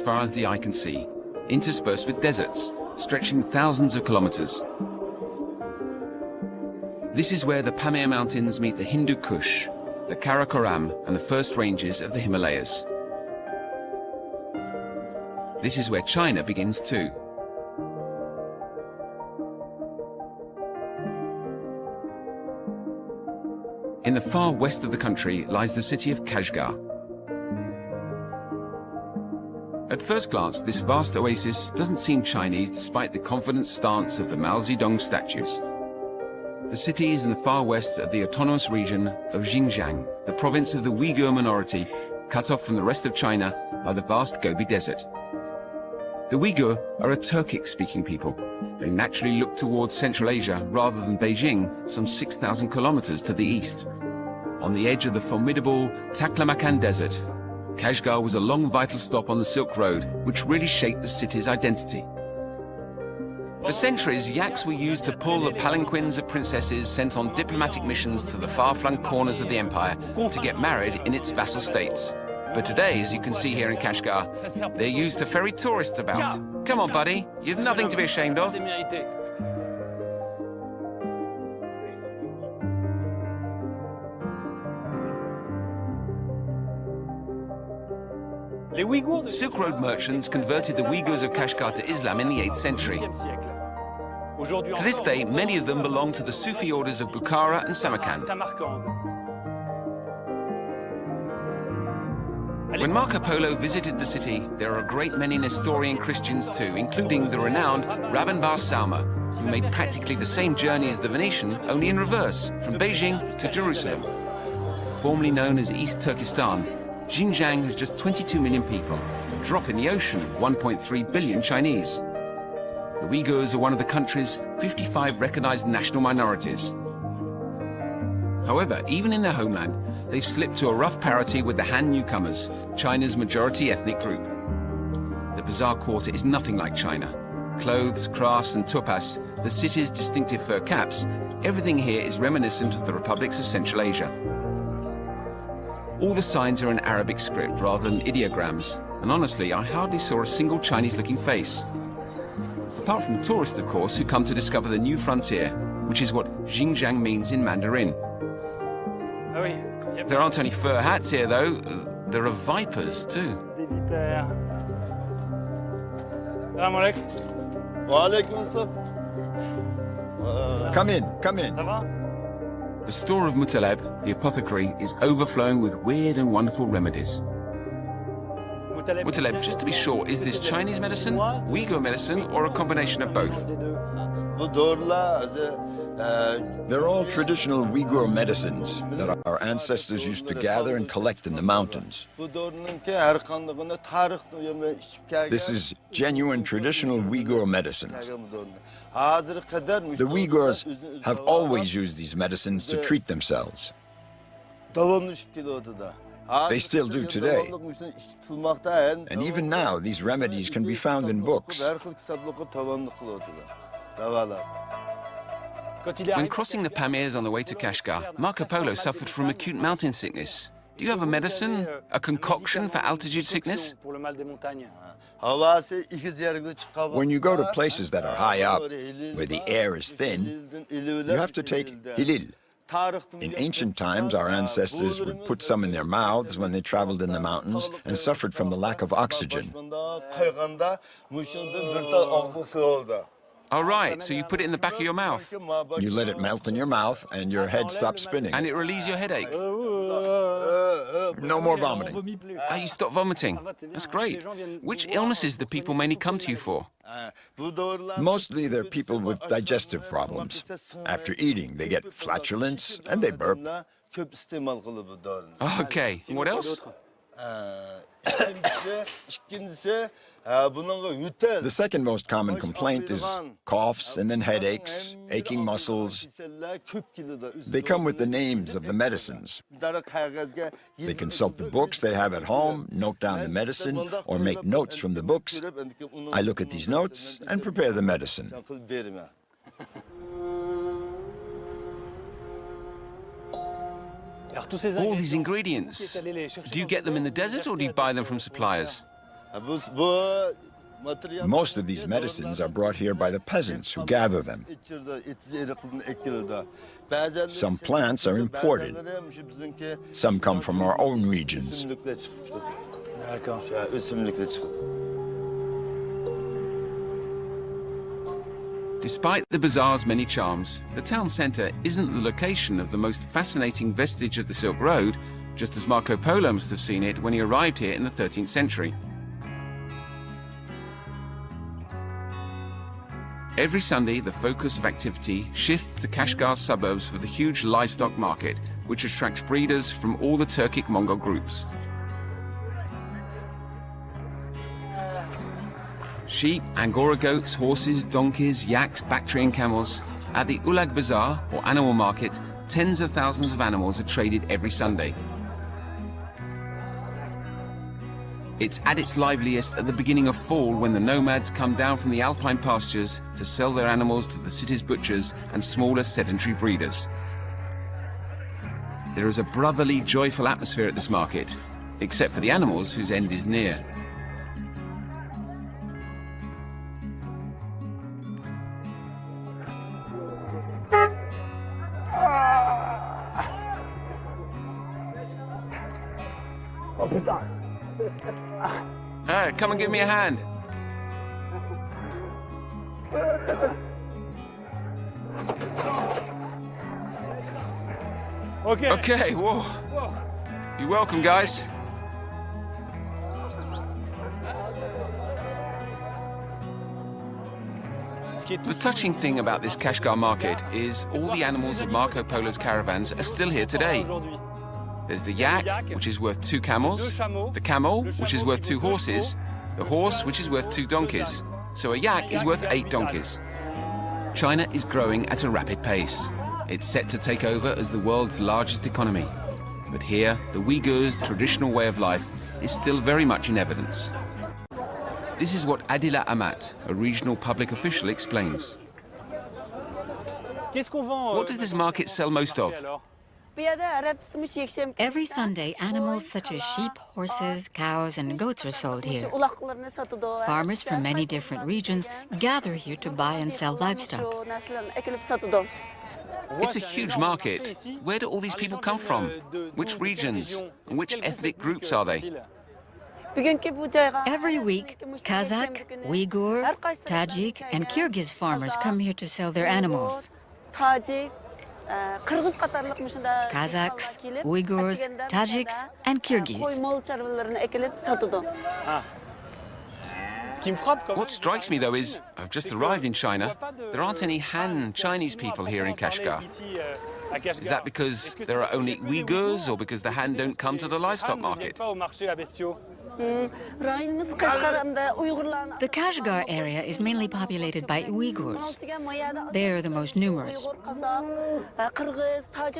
far as the eye can see, interspersed with deserts, stretching thousands of kilometers. This is where the Pamir Mountains meet the Hindu Kush, the Karakoram, and the first ranges of the Himalayas. This is where China begins too. In the far west of the country lies the city of Kashgar. At first glance, this vast oasis doesn't seem Chinese despite the confident stance of the Mao Zedong statues. The city is in the far west of the autonomous region of Xinjiang, the province of the Uyghur minority, cut off from the rest of China by the vast Gobi Desert. The Uyghur are a Turkic-speaking people. They naturally look towards Central Asia rather than Beijing, some 6,000 kilometers to the east. On the edge of the formidable Taklamakan Desert, Kashgar was a long vital stop on the Silk Road, which really shaped the city's identity. For centuries, yaks were used to pull the palanquins of princesses sent on diplomatic missions to the far-flung corners of the empire to get married in its vassal states. But today, as you can see here in Kashgar, they're used to ferry tourists about. Come on, buddy, you've nothing to be ashamed of. Silk Road merchants converted the Uyghurs of Kashgar to Islam in the 8th century. To this day, many of them belong to the Sufi orders of Bukhara and Samarkand. When Marco Polo visited the city, there are a great many Nestorian Christians too, including the renowned Rabban Bar Salma, who made practically the same journey as the Venetian, only in reverse, from Beijing to Jerusalem. Formerly known as East Turkestan, Xinjiang has just 22 million people, a drop in the ocean of 1.3 billion Chinese. The Uyghurs are one of the country's 55 recognized national minorities. However, even in their homeland, they've slipped to a rough parity with the Han newcomers, China's majority ethnic group. The Bazaar Quarter is nothing like China. Clothes, crafts and tupas, the city's distinctive fur caps, everything here is reminiscent of the republics of Central Asia. All the signs are in Arabic script rather than ideograms, and honestly, I hardly saw a single Chinese-looking face. Apart from tourists, of course, who come to discover the new frontier, which is what Xinjiang means in Mandarin. There aren't only fur hats here, though. There are vipers, too. Come in, come in. The store of Mutaleb, the apothecary, is overflowing with weird and wonderful remedies. Mutaleb, just to be sure, is this Chinese medicine, Uyghur medicine, or a combination of both? They're all traditional Uyghur medicines that our ancestors used to gather and collect in the mountains. This is genuine traditional Uyghur medicines. The Uyghurs have always used these medicines to treat themselves. They still do today. And even now, these remedies can be found in books. When crossing the Pamirs on the way to Kashgar, Marco Polo suffered from acute mountain sickness. Do you have a medicine, a concoction for altitude sickness? When you go to places that are high up, where the air is thin, you have to take hilil. In ancient times, our ancestors would put some in their mouths when they traveled in the mountains and suffered from the lack of oxygen. All right, so you put it in the back of your mouth. You let it melt in your mouth and your head stops spinning. And it relieves your headache. No more vomiting. Oh, you stop vomiting. That's great. Which illnesses do people mainly come to you for? Mostly they're people with digestive problems. After eating, they get flatulence and they burp. Okay, what else? The second most common complaint is coughs and then headaches, aching muscles. They come with the names of the medicines. They consult the books they have at home, note down the medicine, or make notes from the books. I look at these notes and prepare the medicine. All these ingredients, do you get them in the desert or do you buy them from suppliers? Most of these medicines are brought here by the peasants who gather them. Some plants are imported. Some come from our own regions. Despite the bazaar's many charms, the town centre isn't the location of the most fascinating vestige of the Silk Road, just as Marco Polo must have seen it when he arrived here in the 13th century. Every Sunday, the focus of activity shifts to Kashgar suburbs for the huge livestock market, which attracts breeders from all the Turkic Mongol groups. Sheep, Angora goats, horses, donkeys, yaks, Bactrian camels. At the Ulag Bazaar, or animal market, tens of thousands of animals are traded every Sunday. It's at its liveliest at the beginning of fall when the nomads come down from the alpine pastures to sell their animals to the city's butchers and smaller sedentary breeders. There is a brotherly, joyful atmosphere at this market, except for the animals whose end is near. Come and give me a hand. Okay, whoa. You're welcome, guys. The touching thing about this Kashgar market is all the animals of Marco Polo's caravans are still here today. There's the yak, which is worth 2 camels, the camel, which is worth 2 horses, the horse, which is worth 2 donkeys. So a yak is worth 8 donkeys. China is growing at a rapid pace. It's set to take over as the world's largest economy. But here, the Uyghurs' traditional way of life is still very much in evidence. This is what Adila Amat, a regional public official, explains. What does this market sell most of? Every Sunday, animals such as sheep, horses, cows, and goats are sold here. Farmers from many different regions gather here to buy and sell livestock. It's a huge market. Where do all these people come from? Which regions? And which ethnic groups are they? Every week, Kazakh, Uyghur, Tajik, and Kyrgyz farmers come here to sell their animals. Kazakhs, Uyghurs, Tajiks, and Kyrgyz. What strikes me, though, is I've just arrived in China. There aren't any Han Chinese people here in Kashgar. Is that because there are only Uyghurs or because the Han don't come to the livestock market? The Kashgar area is mainly populated by Uyghurs. They are the most numerous.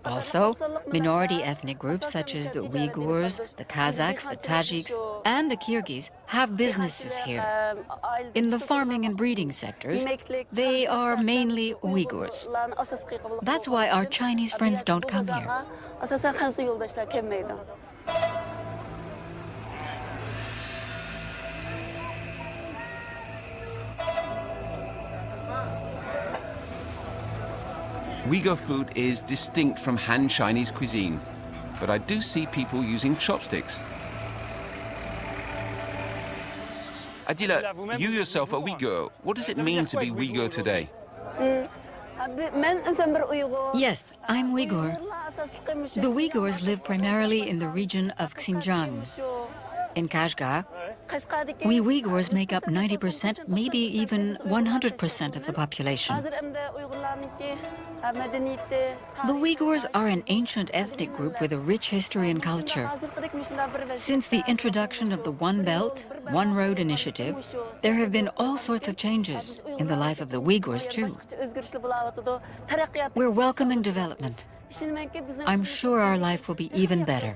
Also, minority ethnic groups such as the Uyghurs, the Kazakhs, the Tajiks, and the Kyrgyz have businesses here. In the farming and breeding sectors, they are mainly Uyghurs. That's why our Chinese friends don't come here. Uyghur food is distinct from Han Chinese cuisine, but I do see people using chopsticks. Adila, you yourself are Uyghur. What does it mean to be Uyghur today? Yes, I'm Uyghur. The Uyghurs live primarily in the region of Xinjiang. In Kashgar, we Uyghurs make up 90%, maybe even 100% of the population. The Uyghurs are an ancient ethnic group with a rich history and culture. Since the introduction of the One Belt, One Road initiative, there have been all sorts of changes in the life of the Uyghurs too. We're welcoming development. I'm sure our life will be even better.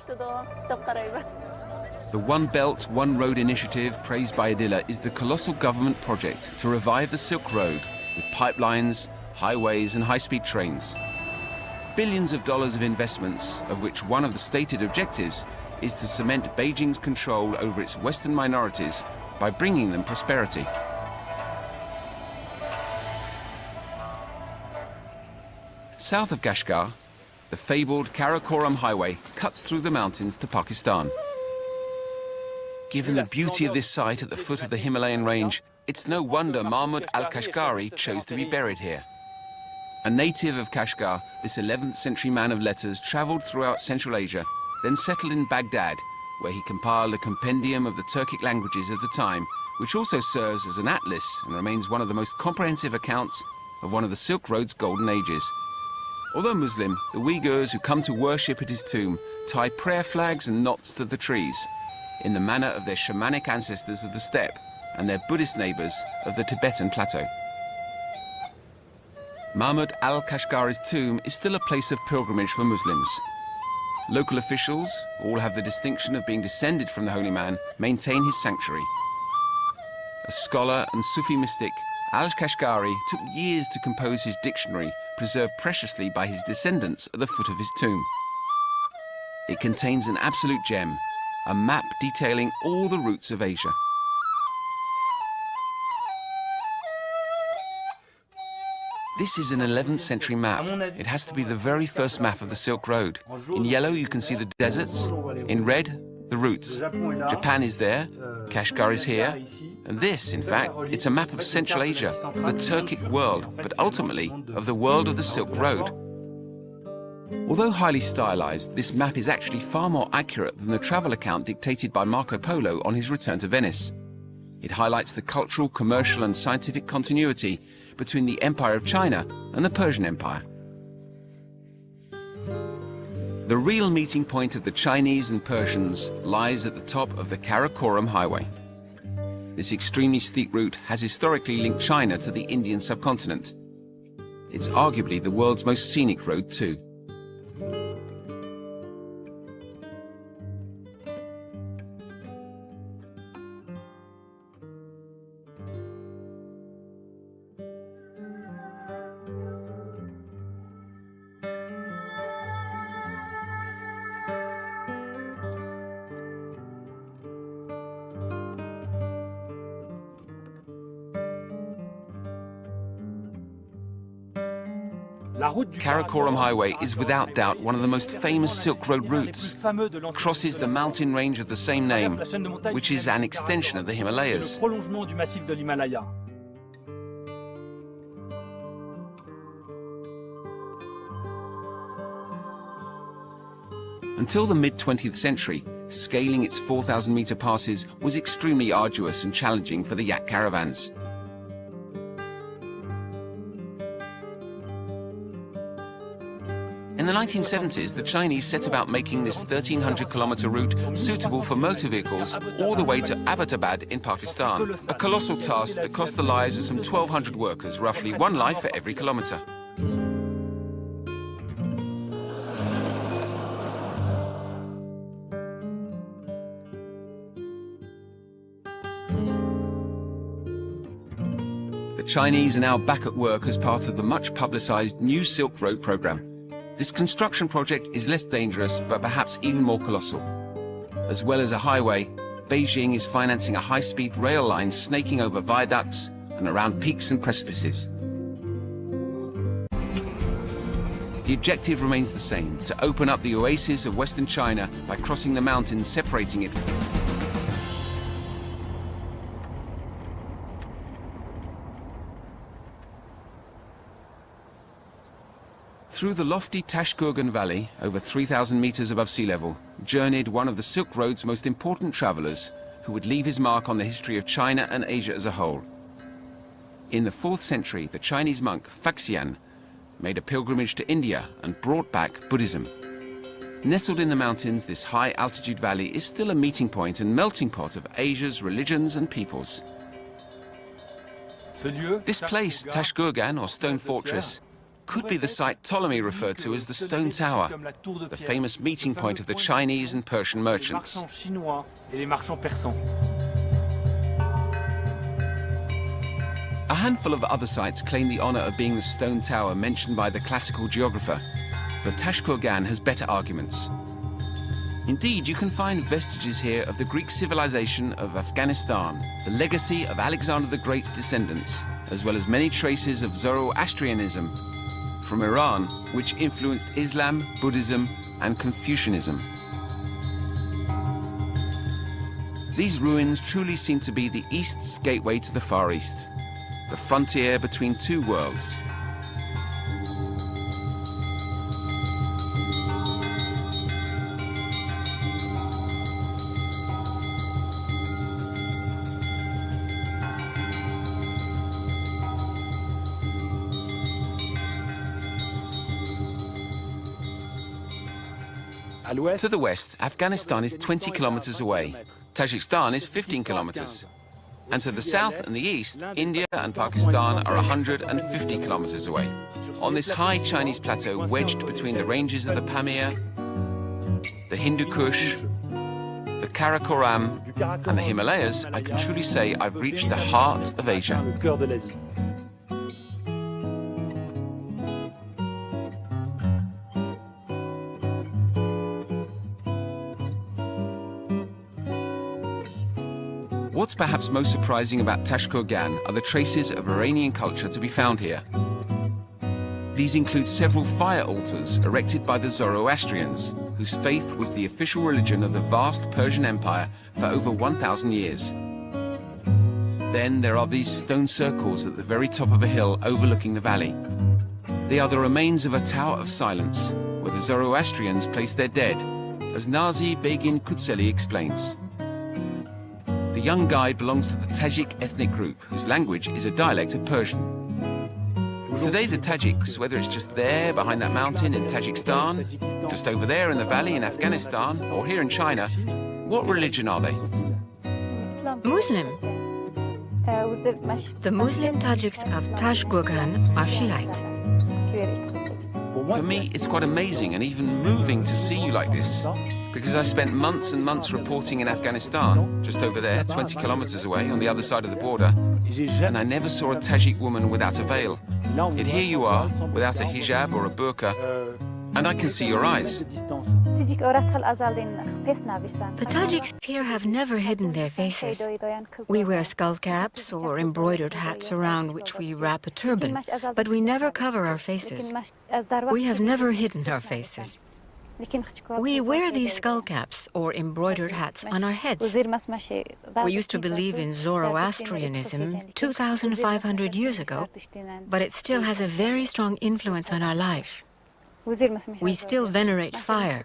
The One Belt, One Road initiative, praised by Adila, is the colossal government project to revive the Silk Road with pipelines, highways and high-speed trains. Billions of dollars of investments, of which one of the stated objectives is to cement Beijing's control over its Western minorities by bringing them prosperity. South of Kashgar, the fabled Karakoram Highway cuts through the mountains to Pakistan. Given the beauty of this site at the foot of the Himalayan range, it's no wonder Mahmud al-Kashgari chose to be buried here. A native of Kashgar, this 11th century man of letters traveled throughout Central Asia, then settled in Baghdad, where he compiled a compendium of the Turkic languages of the time, which also serves as an atlas and remains one of the most comprehensive accounts of one of the Silk Road's golden ages. Although Muslim, the Uyghurs who come to worship at his tomb tie prayer flags and knots to the trees, in the manner of their shamanic ancestors of the steppe and their Buddhist neighbors of the Tibetan plateau. Mahmud al-Kashgari's tomb is still a place of pilgrimage for Muslims. Local officials, all have the distinction of being descended from the holy man, maintain his sanctuary. A scholar and Sufi mystic, al-Kashgari took years to compose his dictionary, preserved preciously by his descendants at the foot of his tomb. It contains an absolute gem, a map detailing all the routes of Asia. This is an 11th century map. It has to be the very first map of the Silk Road. In yellow you can see the deserts, in red the routes. Japan is there, Kashgar is here, and this, in fact, it's a map of Central Asia, of the Turkic world, but ultimately of the world of the Silk Road. Although highly stylized, this map is actually far more accurate than the travel account dictated by Marco Polo on his return to Venice. It highlights the cultural, commercial and scientific continuity between the Empire of China and the Persian Empire. The real meeting point of the Chinese and Persians lies at the top of the Karakoram Highway. This extremely steep route has historically linked China to the Indian subcontinent. It's arguably the world's most scenic road too. Karakoram Highway is without doubt one of the most famous Silk Road routes. Crosses the mountain range of the same name, which is an extension of the Himalayas. Until the mid-20th century, scaling its 4,000-meter passes was extremely arduous and challenging for the yak caravans. In the 1970s, the Chinese set about making this 1,300-kilometer route suitable for motor vehicles all the way to Abbottabad in Pakistan, a colossal task that cost the lives of some 1,200 workers, roughly one life for every kilometer. The Chinese are now back at work as part of the much-publicized New Silk Road program. This construction project is less dangerous, but perhaps even more colossal. As well as a highway, Beijing is financing a high-speed rail line snaking over viaducts and around peaks and precipices. The objective remains the same, to open up the oasis of Western China by crossing the mountains separating it. Through the lofty Tashkurgan Valley, over 3,000 meters above sea level, journeyed one of the Silk Road's most important travelers, who would leave his mark on the history of China and Asia as a whole. In the 4th century, the Chinese monk Faxian made a pilgrimage to India and brought back Buddhism. Nestled in the mountains, this high-altitude valley is still a meeting point and melting pot of Asia's religions and peoples. This place, Tashkurgan, or Stone Fortress, could be the site Ptolemy referred to as the Stone Tower, the famous meeting point of the Chinese and Persian merchants. A handful of other sites claim the honor of being the Stone Tower mentioned by the classical geographer, but Tashkurgan has better arguments. Indeed, you can find vestiges here of the Greek civilization of Afghanistan, the legacy of Alexander the Great's descendants, as well as many traces of Zoroastrianism from Iran, which influenced Islam, Buddhism, and Confucianism. These ruins truly seem to be the East's gateway to the Far East, the frontier between two worlds. To the west, Afghanistan is 20 kilometers away. Tajikistan is 15 kilometers. And to the south and the east, India and Pakistan are 150 kilometers away. On this high Chinese plateau wedged between the ranges of the Pamir, the Hindu Kush, the Karakoram, and the Himalayas, I can truly say I've reached the heart of Asia. What's perhaps most surprising about Kashgar are the traces of Iranian culture to be found here. These include several fire altars erected by the Zoroastrians, whose faith was the official religion of the vast Persian Empire for over 1,000 years. Then there are these stone circles at the very top of a hill overlooking the valley. They are the remains of a tower of silence, where the Zoroastrians placed their dead, as Nazi Begin Kutseli explains. The young guide belongs to the Tajik ethnic group, whose language is a dialect of Persian. Today the Tajiks, whether it's just there behind that mountain in Tajikistan, just over there in the valley in Afghanistan, or here in China, what religion are they? Muslim. The Muslim Tajiks of Kashgar are Shiite. For me, it's quite amazing and even moving to see you like this, because I spent months and months reporting in Afghanistan, just over there, 20 kilometers away, on the other side of the border, and I never saw a Tajik woman without a veil. Yet here you are, without a hijab or a burqa, and I can see your eyes. The Tajiks here have never hidden their faces. We wear skull caps or embroidered hats around which we wrap a turban, but we never cover our faces. We have never hidden our faces. We wear these skull caps or embroidered hats on our heads. We used to believe in Zoroastrianism 2,500 years ago, but it still has a very strong influence on our life. We still venerate fire.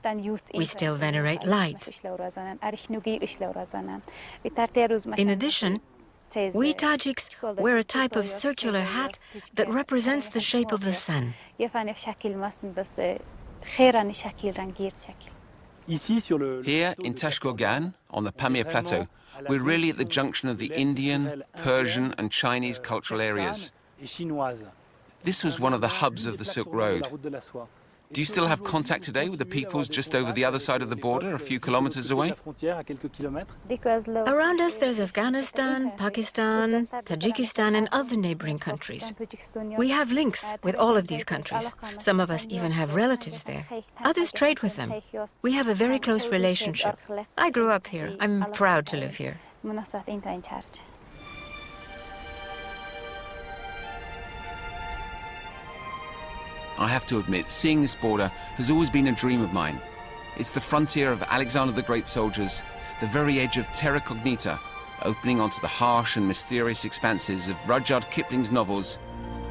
We still venerate light. In addition, we Tajiks wear a type of circular hat that represents the shape of the sun. Here in Kashgar, on the Pamir Plateau, we're really at the junction of the Indian, Persian and Chinese cultural areas. This was one of the hubs of the Silk Road. Do you still have contact today with the peoples just over the other side of the border, a few kilometers away? Around us there's Afghanistan, Pakistan, Tajikistan and other neighboring countries. We have links with all of these countries. Some of us even have relatives there. Others trade with them. We have a very close relationship. I grew up here. I'm proud to live here. I have to admit, seeing this border has always been a dream of mine. It's the frontier of Alexander the Great soldiers, the very edge of terra cognita, opening onto the harsh and mysterious expanses of Rudyard Kipling's novels,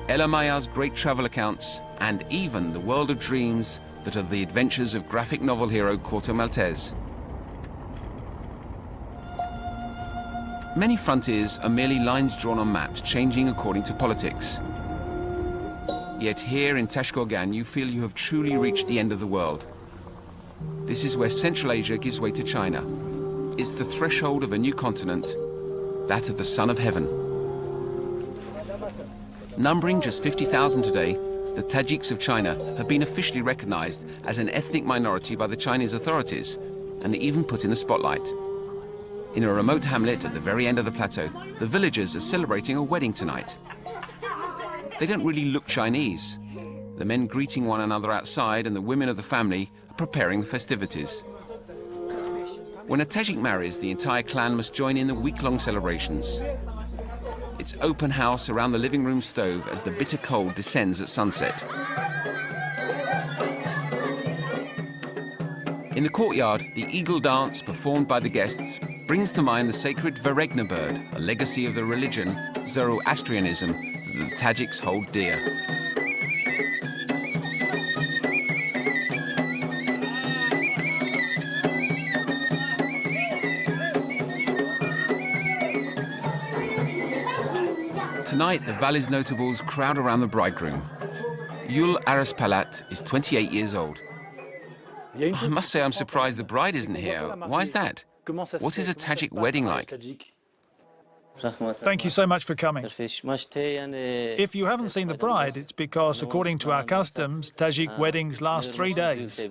Ella Mayer's great travel accounts, and even the world of dreams that are the adventures of graphic novel hero Corto Maltese. Many frontiers are merely lines drawn on maps, changing according to politics. Yet here in Kashgar, you feel you have truly reached the end of the world. This is where Central Asia gives way to China. It's the threshold of a new continent, that of the Son of Heaven. Numbering just 50,000 today, the Tajiks of China have been officially recognized as an ethnic minority by the Chinese authorities, and even put in the spotlight. In a remote hamlet at the very end of the plateau, the villagers are celebrating a wedding tonight. They don't really look Chinese. The men greeting one another outside and the women of the family are preparing the festivities. When a Tajik marries, the entire clan must join in the week-long celebrations. It's open house around the living room stove as the bitter cold descends at sunset. In the courtyard, the eagle dance performed by the guests brings to mind the sacred Varegna bird, a legacy of the religion, Zoroastrianism, that the Tajiks hold dear. Tonight, the valley's notables crowd around the bridegroom. Yul Araspalat is 28 years old. I must say I'm surprised the bride isn't here. Why is that? What is a Tajik wedding like? Thank you so much for coming. If you haven't seen the bride, it's because, according to our customs, Tajik weddings last 3 days.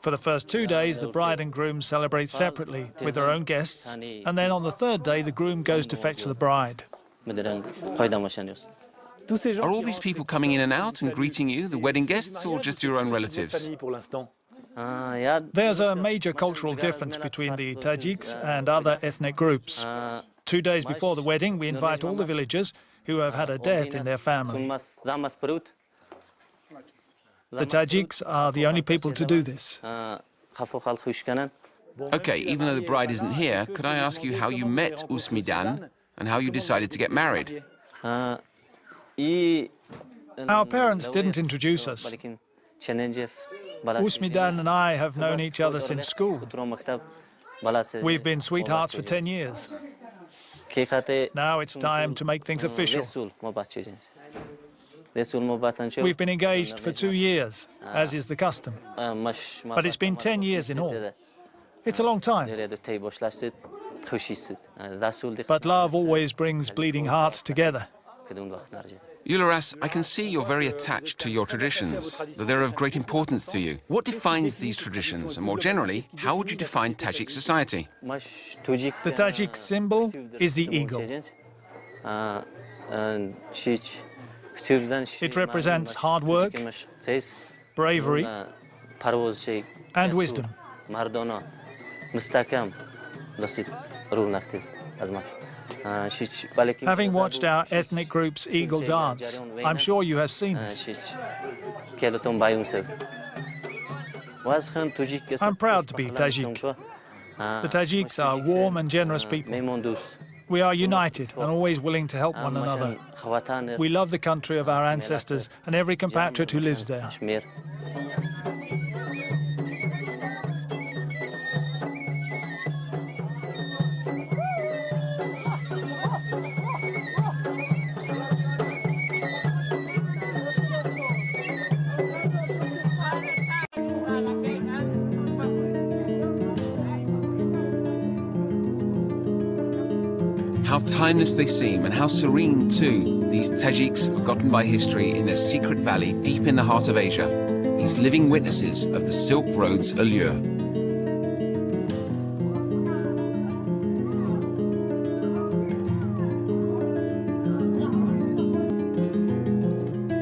For the first 2 days, the bride and groom celebrate separately with their own guests, and then on the third day, the groom goes to fetch the bride. Are all these people coming in and out and greeting you, the wedding guests, or just your own relatives? There's a major cultural difference between the Tajiks and other ethnic groups. 2 days before the wedding, we invite all the villagers who have had a death in their family. The Tajiks are the only people to do this. Okay, even though the bride isn't here, could I ask you how you met Usmidan and how you decided to get married? Our parents didn't introduce us. Usmidan and I have known each other since school. We've been sweethearts for 10 years. Now it's time to make things official. We've been engaged for 2 years, as is the custom. But it's been 10 years in all. It's a long time. But love always brings bleeding hearts together. Yularas, I can see you're very attached to your traditions, that they're of great importance to you. What defines these traditions, and more generally, how would you define Tajik society? The Tajik symbol is the eagle. It represents hard work, bravery, and wisdom. Having watched our ethnic group's eagle dance, I'm sure you have seen this. I'm proud to be Tajik. The Tajiks are warm and generous people. We are united and always willing to help one another. We love the country of our ancestors and every compatriot who lives there. How timeless they seem, and how serene too, these Tajiks forgotten by history in their secret valley deep in the heart of Asia, these living witnesses of the Silk Road's allure.